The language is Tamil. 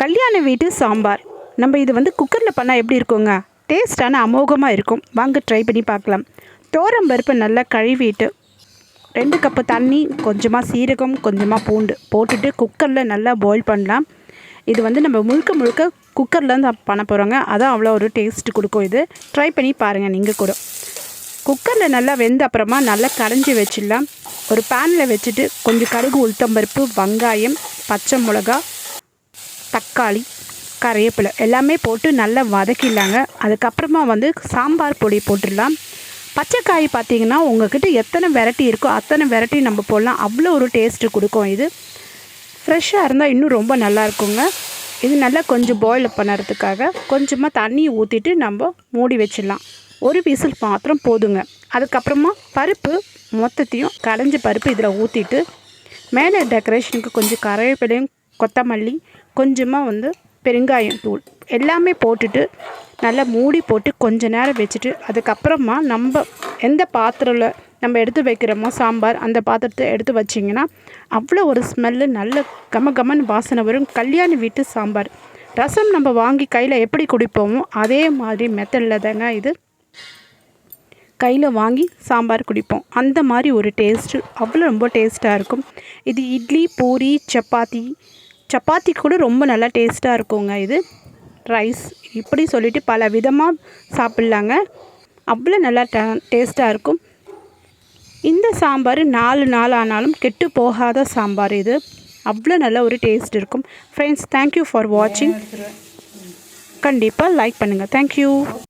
கல்யாண வீட்டு சாம்பார். நம்ம இது வந்து குக்கரில் பண்ணால் எப்படி இருக்குங்க? டேஸ்ட்டான அமோகமாக இருக்கும். வாங்க ட்ரை பண்ணி பார்க்கலாம். பருப்பு நல்லா கழுவிட்டு 2 கப்பு தண்ணி, கொஞ்சமாக சீரகம், கொஞ்சமாக பூண்டு போட்டுட்டு குக்கரில் நல்லா பாயில் பண்ணலாம். இது வந்து நம்ம முழுக்க குக்கரில் தான் பண்ண போகிறோங்க. அதான் அவ்வளோ ஒரு டேஸ்ட்டு கொடுக்கும். இது ட்ரை பண்ணி பாருங்கள் நீங்கள் கூட. குக்கரில் நல்லா வெந்த அப்புறமா நல்லா கடைஞ்சி வச்சிடலாம். ஒரு பேனில் வச்சுட்டு கொஞ்சம் கடுகு, உளுத்தம்பருப்பு, வெங்காயம், பச்சை மிளகா, தக்காளி, கறிவேப்பிலை எல்லாமே போட்டு நல்லா வதக்கிடலாங்க. அதுக்கப்புறமா வந்து சாம்பார் பொடி போட்டுடலாம். பச்சைக்காய் பார்த்திங்கன்னா உங்கள்கிட்ட எத்தனை வெரைட்டி இருக்கோ அத்தனை வெரைட்டி நம்ம போடலாம். அவ்வளோ ஒரு டேஸ்ட்டு கொடுக்கும். இது ஃப்ரெஷ்ஷாக இருந்தால் இன்னும் ரொம்ப நல்லா இருக்குங்க. இது நல்லா கொஞ்சம் பாயில் பண்ணுறதுக்காக கொஞ்சமாக தண்ணி ஊற்றிட்டு நம்ம மூடி வச்சிடலாம். ஒரு விசில் மாத்திரம் போதுங்க. அதுக்கப்புறமா பருப்பு மொத்தத்தையும் கடைஞ்ச பருப்பு இதில் ஊற்றிட்டு மேலே டெக்கரேஷனுக்கு கொஞ்சம் கறிவேப்பிலையும், கொத்தமல்லி, கொஞ்சமாக வந்து பெருங்காயம் தூள் எல்லாமே போட்டுட்டு நல்லா மூடி போட்டு கொஞ்ச நேரம் வச்சுட்டு அதுக்கப்புறமா நம்ம எந்த பாத்திரத்தில் நம்ம எடுத்து வைக்கிறோமோ சாம்பார், அந்த பாத்திரத்தை எடுத்து வச்சிங்கன்னா அவ்வளோ ஒரு ஸ்மெல்லு, நல்ல கமகமன்னு வாசனை வரும். கல்யாண வீட்டு சாம்பார். ரசம் நம்ம வாங்கி கையில் எப்படி குடிப்போமோ அதே மாதிரி மெத்தடில் தாங்க இது கையில் வாங்கி சாம்பார் குடிப்போம். அந்த மாதிரி ஒரு டேஸ்ட்டு அவ்வளோ ரொம்ப டேஸ்ட்டாக இருக்கும். இது இட்லி, பூரி, சப்பாத்தி கூட ரொம்ப நல்லா டேஸ்ட்டாக இருக்குங்க. இது ரைஸ் இப்படி சொல்லிவிட்டு பல விதமாக சாப்பிட்லாங்க. அவ்வளோ நல்லா டேஸ்ட்டாக இருக்கும். இந்த சாம்பார் 4 நாள் ஆனாலும் கெட்டு போகாத சாம்பார். இது அவ்வளோ நல்ல ஒரு டேஸ்ட் இருக்கும். ஃப்ரெண்ட்ஸ், தேங்க்யூ ஃபார் வாட்சிங். கண்டிப்பாக லைக் பண்ணுங்கள். தேங்க்யூ.